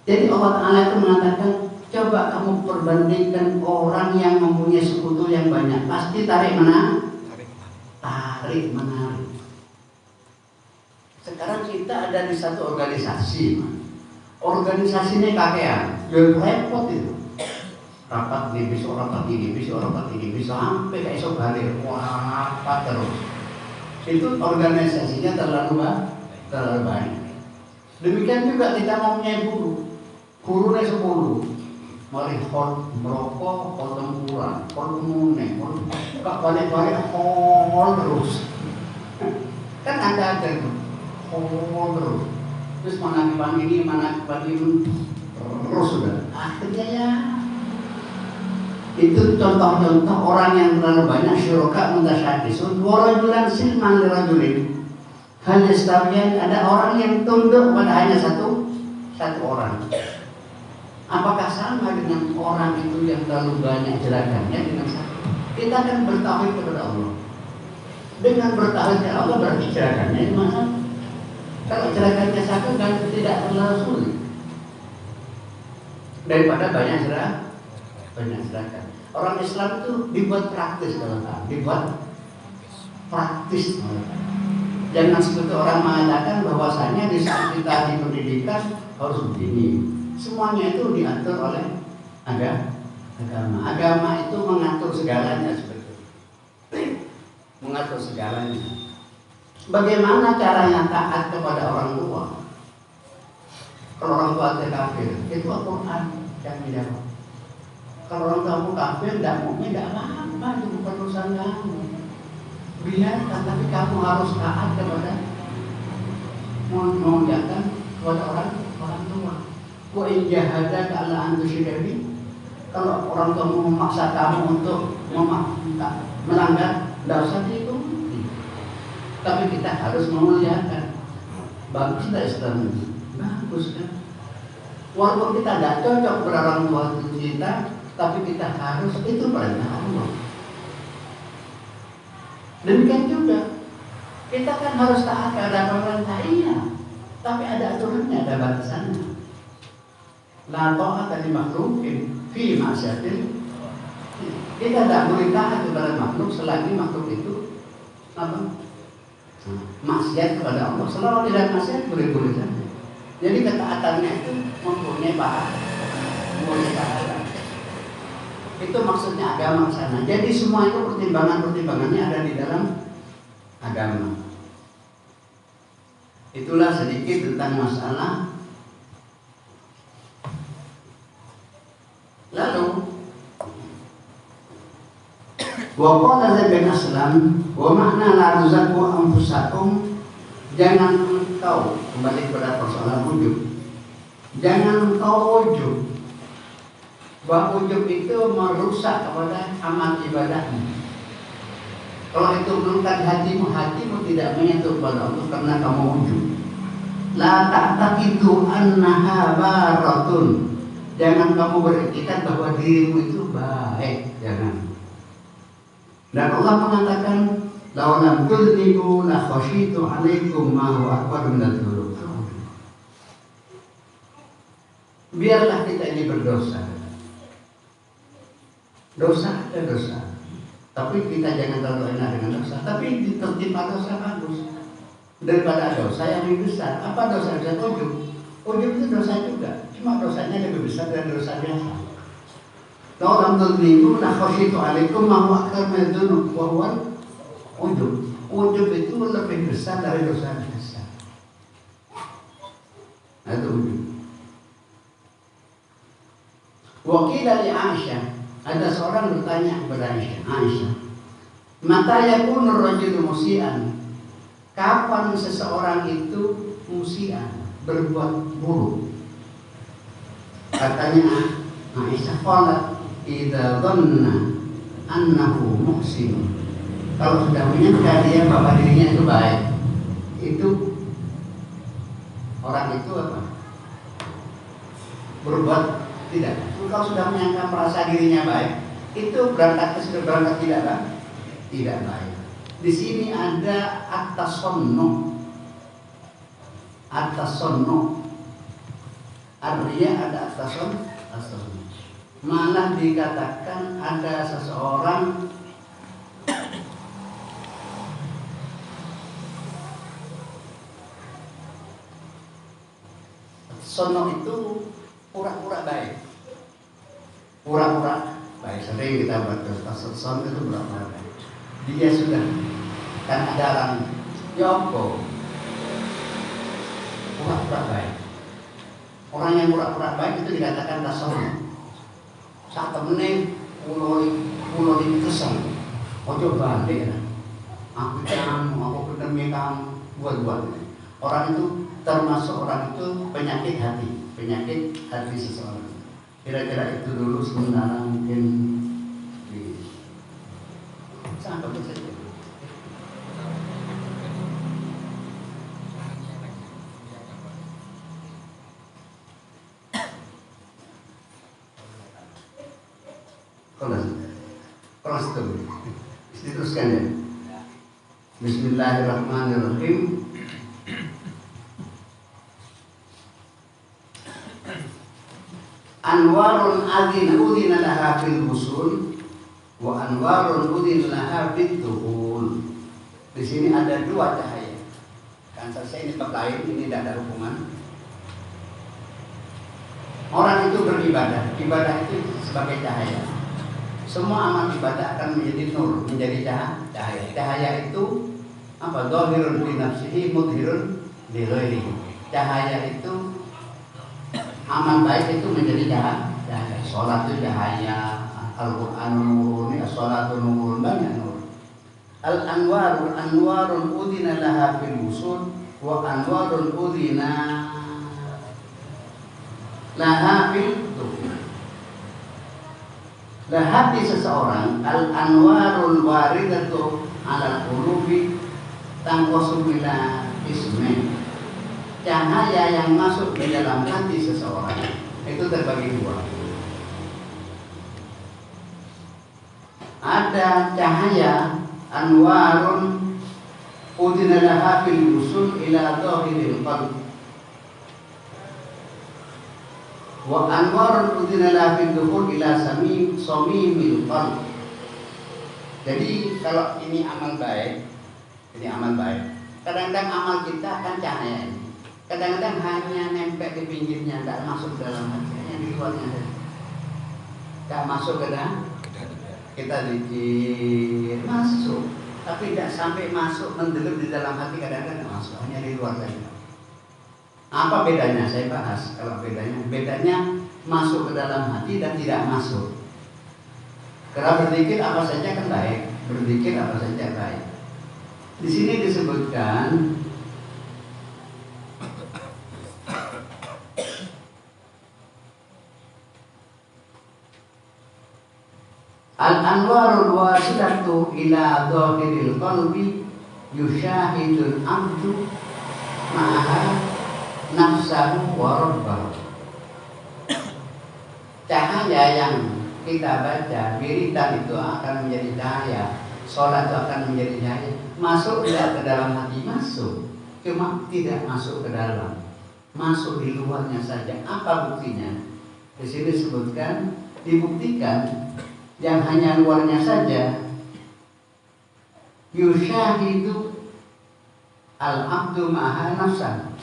Jadi Allah Ta'ala itu mengatakan, coba kamu perbandingkan orang yang mempunyai sekutu yang banyak, pasti tarik menarik. Sekarang kita ada di satu organisasi, organisasinya kakean, repot itu. Rapat ini besok, rapat ini besok, rapat ini besok, sampai ke esok hari, wah apa terus. Itu organisasinya terlalu banyak. Demikian juga kita mempunyai gurunya 10. Mari hol merokok, hol tempuran, hol umune, kak balik-balik hol terus. Kan ada itu, hol terus. Terus mana kipan ini, terus sudah. Akhirnya ya. Itu contoh-contoh orang yang terlalu banyak syuraka mutasyaddisun wa rajulan silman lirajulin. Hal yastawiyan, ada orang yang tunduk pada hanya satu orang. Apakah sama dengan orang itu yang terlalu banyak gerakannya dengan satu? Kita akan bertauhid kepada Allah. Dengan bertauhid kepada Allah berarti gerakannya cuma satu. Kalau gerakannya satu kan tidak terlalu sulit daripada banyak gerakan. Orang Islam itu dibuat praktis kalau dibuat praktis. Jangan seperti orang mengatakan bahwasanya di saat kita di pendidikan harus begini. Semuanya itu diatur oleh agama. Agama itu mengatur segalanya sebetulnya. Mengatur segalanya. Bagaimana caranya taat kepada orang tua? Kalau orang tua kafir, itu Al-Quran yang dijawab. Kalau orang tua kafir, tidak mukmin, tidak apa-apa, itu bukan urusan kamu. Biarkan, tapi kamu harus taat kepada mengerjakan kepada orang tua. Wa in jahadaka ala an tusyrika bi, kalau orang tua memaksa kamu untuk melanggar, tidak usah diikuti. Tapi kita harus memuliakan. Bagus tidak Islam ini? Bagus kan? Walaupun kita tidak cocok berorang tua kita, tapi kita harus, itu perintah Allah. Demikian juga kita kan harus taat kepada pemerintah, iya, tapi ada aturannya, ada batasannya. La ta'ata li makhluqin fi ma'siyatin. Kita tidak boleh taat kepada makhluk selagi makhluk itu apa? Maksiat kepada Allah. Selama tidak maksiat boleh-boleh saja. Jadi ketaatannya itu mempunyai pahala. Itu maksudnya agama sana. Jadi semua itu pertimbangannya ada di dalam agama. Itulah sedikit tentang masalah. Lalu wa qala Zaid bin Aslam wa makna la tuzakku anfusakum, jangan engkau, kembali kepada persoalan ujub, jangan engkau ujub, bahwa ujub itu merusak kepada amal ibadahmu. Kalau itu melekat hatimu tidak menyentuh kepada Allah karena kamu ujub. La ta'taqidu annaha baratun, jangan kamu beriktikat bahwa dirimu itu baik, jangan. Dan Allah mengatakan, "Law lam tudnibu la khasyitu 'alaikum ma huwa akbar min dzulum." Biarlah kita ini berdosa. Dosa ada dosa. Tapi kita jangan terlalu enak dengan dosa. Tapi ditertimpa dosa bagus daripada dosa yang lebih besar. Apa dosa besar? Ujub. Ujub itu dosa juga. Cuma dosanya lebih besar dari dosa biasa. Law lam tudnibu la khasyitu 'alaikum ma huwa akbar min dzulum wa huwa ujub. Ujub itu lebih besar dari dosa biasa. Itu ujub. Wakil dari Aisyah, ada seorang bertanya kepada Aisyah, mata yakunur rajulu musian, kapan seseorang itu musian, berbuat buruk? Katanya Aisyah, qalat idza dhanna annahu muhsin, kalau sudah menyangka dia bahwa dirinya itu baik, itu orang itu apa? Berbuat tidak. Kalau sudah menyangka merasa dirinya baik, itu sudah berangkat tidak baik. Di sini ada at-tasonnu. Artinya ada tason. Malah dikatakan ada seseorang sono itu pura-pura baik. Pura-pura baik. Sering kita baca sono itu pura-pura baik. Dia sudah kan ada orang Yoko pura-pura baik. Orang yang pura-pura baik itu dikatakan tasono. Saat temennya pulau itu kesel, ojo balik, aku ketemu kamu buat. Orang itu termasuk orang itu penyakit hati seseorang. Kira-kira itu dulu sebenarnya mungkin sangat saja. Kelas itu diteruskan ya. Bismillahirrahmanirrahim. Anwarun udhina laha fil usul wa anwarun udhina laha fil dukhul. Di sini ada dua cahaya. Kan saya ini bab lain, ini tidak ada hubungan. Orang itu beribadah, ibadah itu sebagai cahaya. Semua amal ibadah akan menjadi nur, menjadi cahaya. Cahaya itu apa? Dhahirun fi nafsihi mudhirun li ghairihi. Cahaya itu amal baik itu menjadi cahaya. Salat itu cahaya, Al-Qur'an nurun, as-salatu nurun, banyak nur. Anwarun udhina laha fil usul wa anwarun udhina laha fil dukhul. Lah hati seseorang al-anwarul waridatu ala qulubi tangkosu bila isme. Cahaya yang masuk di dalam hati seseorang itu terbagi dua. Ada cahaya anwarun udhina laha fil usul ila dhahiril qalb. Wa anwarun udhina laha fil dukhul ila samimil qalb. Jadi kalau ini amal baik, kadang-kadang amal kita akan cahaya ini. Kadang-kadang hanya nempel di pinggirnya, tidak masuk ke dalam hati, hanya di luarnya saja. Tidak masuk ke dalam, kita dikir masuk, tapi tidak sampai masuk mendelep di dalam hati, kadang-kadang tidak masuk, hanya di luar saja. Apa bedanya? Saya bahas. Kalau bedanya masuk ke dalam hati dan tidak masuk. Karena berzikir apa saja kan baik, berzikir apa saja baik. Di sini disebutkan al-anwarul wasilatu ila dhahiril qalbi yushahidul abdu ma'aha nafsahu wa rabbahu. Cahaya yang kita baca, wiridan itu akan menjadi cahaya, sholat itu akan menjadi cahaya. Masuk tidak ke dalam hati, masuk, cuma tidak masuk ke dalam, masuk di luarnya saja. Apa buktinya? Di sini disebutkan, dibuktikan yang hanya luarnya saja. Yushahidu al-abdu maha nafsan.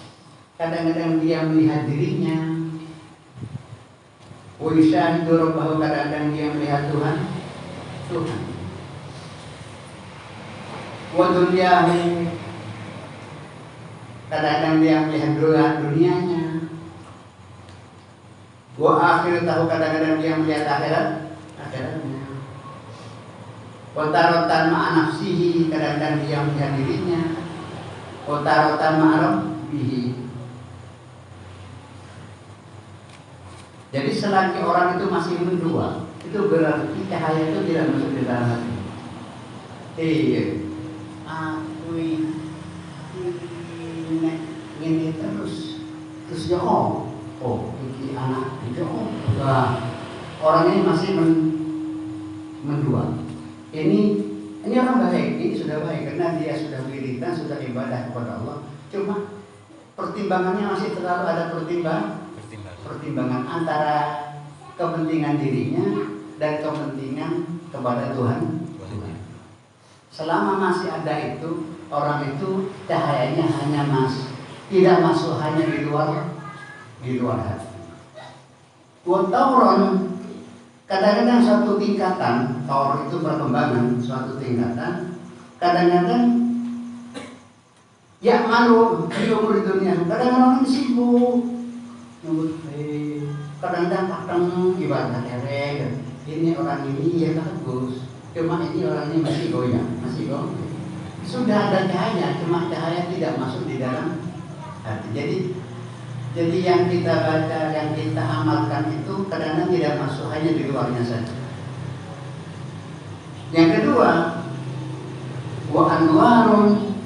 Kadang-kadang dia melihat dirinya. Wa yushahidu rabbahu, kadang-kadang dia melihat Tuhan. Wa dunyahu, kadang-kadang dia melihat dunianya. Wa akhiratahu, kadang-kadang dia melihat akhiratnya. Wa taratan ma'a nafsihi, kadang-kadang dia melihat dirinya. Wa taratan ma'a rabbihi. Jadi selagi orang itu masih mendua, itu berarti cahaya itu tidak masuk di dalam hati. Iya, aku ini terus ya ini anak itu orang ini masih mendua. Ini orang baik, ini sudah baik karena dia sudah wiridan, sudah ibadah kepada Allah. Cuma pertimbangannya masih terlalu ada pertimbangan. pertimbangan antara kepentingan dirinya dan kepentingan kepada Tuhan. Selama masih ada itu, orang itu cahayanya hanya tidak masuk hanya di luar hati. Tauron kadang-kadang suatu tingkatan, taur itu perkembangan suatu tingkatan. Kadang-kadang ya malu di umur dunia. Kadang-kadang sibuk, kadang-kadang ibadah derek. Ini orang ini ya bagus, cuma ini orangnya masih goyang. Sudah ada cahaya, cuma cahaya tidak masuk di dalam hati. Jadi yang kita baca, yang kita amalkan itu kadang-kadang tidak masuk, hanya di luarnya saja. Yang kedua, wa anwarun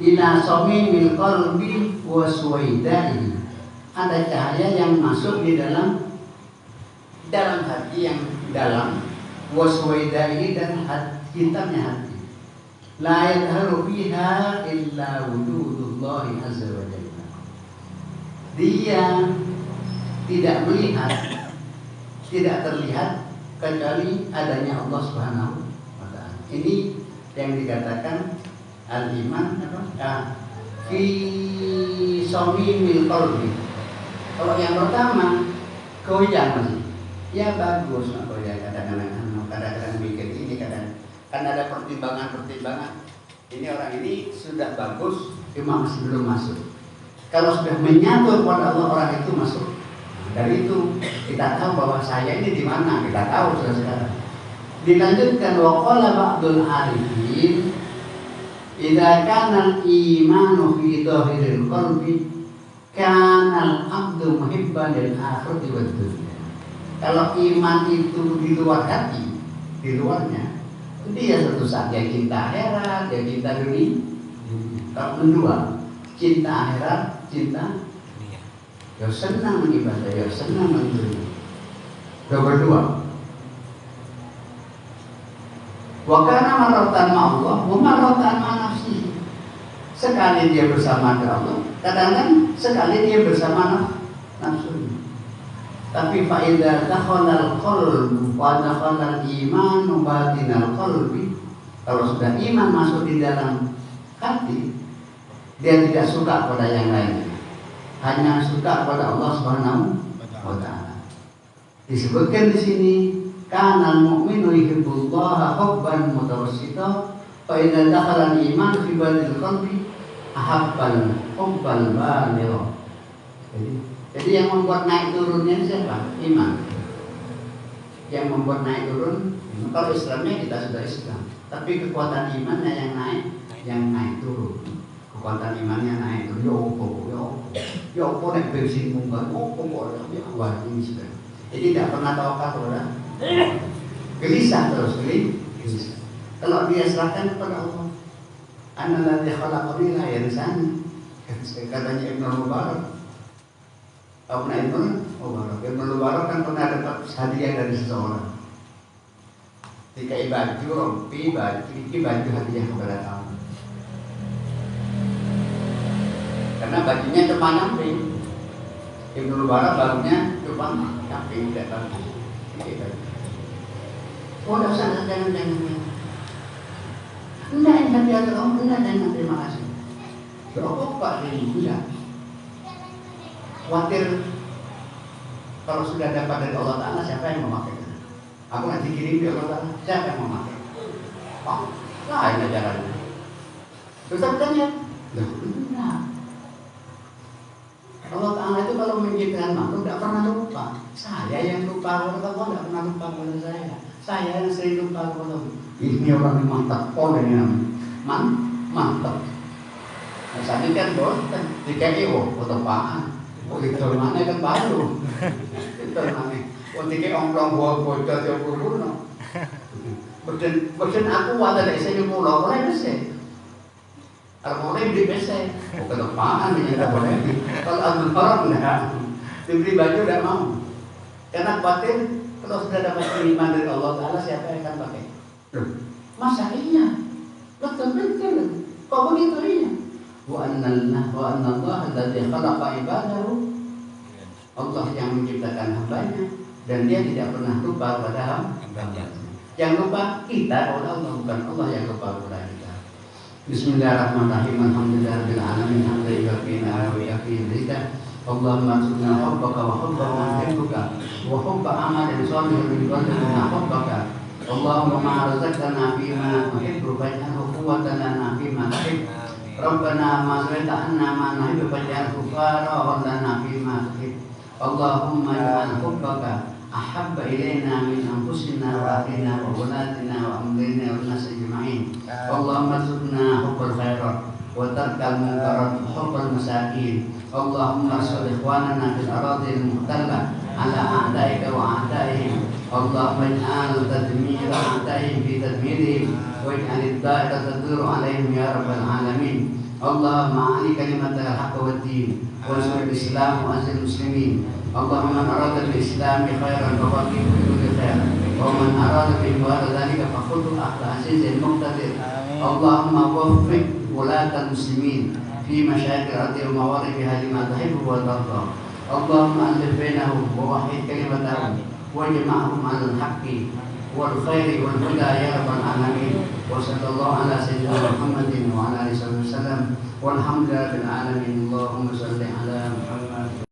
ila samimil qalbi wa suwaidaihi. Ada cahaya yang masuk di dalam hati yang dalam, wa suwaidaihi, dan hitamnya hati. La yadharu fiha illa wujudullahi azza wa jalla. Dia tidak melihat, tidak terlihat kecuali adanya Allah Subhanahu wa ta'ala. Ini yang dikatakan al-iman fi samimil qalbi. Kalau yang pertama goyang masih, ya bagus goyang, kadang-kadang bikin ini, kan ada pertimbangan. Ini orang ini sudah bagus, cuma masih belum masuk. Kalau sudah menyatu kepada Allah, orang itu masuk. Dari itu kita tahu bahwa saya ini di mana, kita tahu sudah sekarang. Dilanjutkan wa qala ba'dul arifin idza kana al-imanu fi dhahiril qalbi kana al-'abdu muhibban lil akhirati wad dunya. Kalau iman itu di luar hati, di luarnya, dia suatu saat dia cinta akhirat, dia cinta dunia. Kalau kedua, cinta akhirat, cinta ya senang beribadah, ya senang mencuri. Nomor dua, wa kana maratan ma'allah wa maratan ma'nafsi. Sekali dia bersama Allah, kadang-kadang sekali dia bersama nafsunya. Tapi fa idza dakhala al-qalbu wa dakhala al-iman batinal qalbi, kalau sudah iman masuk di dalam hati, dia tidak suka pada yang lain, hanya suka pada Allah Subhanahu wa ta'ala. Disebutkan di sini kana al-mu'minu yuhibbullaha hubban mutawassita fa idza dakhala al-iman fi batil qalbi ahabbal hubbal baligh. Jadi yang membuat naik turunnya siapa? Iman. Yang membuat naik turun, kalau Islamnya kita sudah Islam, tapi kekuatan imannya yang naik turun. Kekuatan imannya naik turun. Yo opo nek bensin munggah, opo kok wah ini sudah. Jadi tidak pernah tawakal kepada gelisah terus gelisah. Kalau dia serahkan kepada Allah, annalladzi khalaqani la yansani. Katanya Ibnu Mubarak. Pernah Ibnu Mubarak kan pernah dapat hadiah dari seseorang. Dikai baju, rompi, baju hadiah kepada kamu. Karena bajunya cuma nyamping. Ibnu Mubarak barunya cuma nyamping, tidak tahu. Oh, tidak usah, jangan. Enggak, yang hadiah ke kamu, jangan, terima kasih. Berapa Pak ini? Enggak. Khawatir kalau sudah dapat dari Allah Ta'ala, siapa yang memakai? Aku nanti kirim ke Allah Ta'ala, siapa yang memakai? Oh, lain ajarannya. Terus tanya, enggak. Allah Ta'ala itu kalau menciptakan makhluk tidak pernah lupa. Saya yang lupa kepada Allah, tidak pernah lupa kepada saya. Saya yang sering lupa kepada Allah. Ini orang yang mantap, ini namanya mantap. Nah, saat ini kan bosan, dikai foto pahan. Oh, itu mana kan baru. Itu mana? Untuk kita orang buat bocor yang buruk, Beden aku wadah dari saya pulau boleh besar. Kalau boleh beli besar, bukan apaan ini tak boleh. Kalau ambil orang enggak, dibeli baju tidak mau. Karena khawatir kalau sudah dapat kiriman dari Allah Taala, siapa yang akan pakai? Masa iya? Betul. Kok begitu iya? Wa anna Allah alladzi khalaqa ibadahu Allah yang menciptakan hambanya dan dia tidak pernah lupa pada hambanya. Yang lupa kita kepada Allah, bukan Allah yang lupa kepada kita. Bismillahirrahmanirrahim. Alhamdulillahirabbil alamin. Hamdan yuwaffi wa yu'affi rizqah. Allahumma arzuqna hubbaka wa hubba man yuhibbuka wa hubba amalin shalihin min qalbina hubbaka. Allahumma ma razaqtana fima tuhibbu faj'alhu quwwatan lana fima tuhibbu. Rabbana ma zalta ma nuhibbu faj'alhu faraghan lana fima tuhibbu. Allahumma ja'al hubbaka ahabba ilaina min anfusina wa ahlina wa walatina wa amrina wa nas ajma'in. Allahumma arzuqna hubbal khairat wa tarkal munkarat wa hubbal masakin. Allahumma arsul ikhwanana fil aradil muhtallah ala a'daika wa a'daihim. Allahumma ij'al tadmira a'daihim fi tadmirihim waj'al ad-da'ira taduru alaihim ya rabbal alamin. Allahumma a'li kalimatal haqq wa din wa ansur al-islam wa azil muslimin. Allahumma man arada bil islami khairan faqihu fi kulli khair wa man arada bi ghayri dhalika fakhudhu akhla azizil muqtadir. Allahumma waffiq wulatal muslimin fi masyaikh al-ardi wa mawaribiha lima tuhibbu wa tarda. Allahumma alif bainahum wa wahhid kalimatahum wajma'hum 'alal haqqi wal khairi wal huda ya rabbal alamin. Wa sallallahu ala sayyidina Muhammadin wa ala alihi wasallam. Walhamdulillahi rabbil alamin. Allahumma shalli ala Muhammad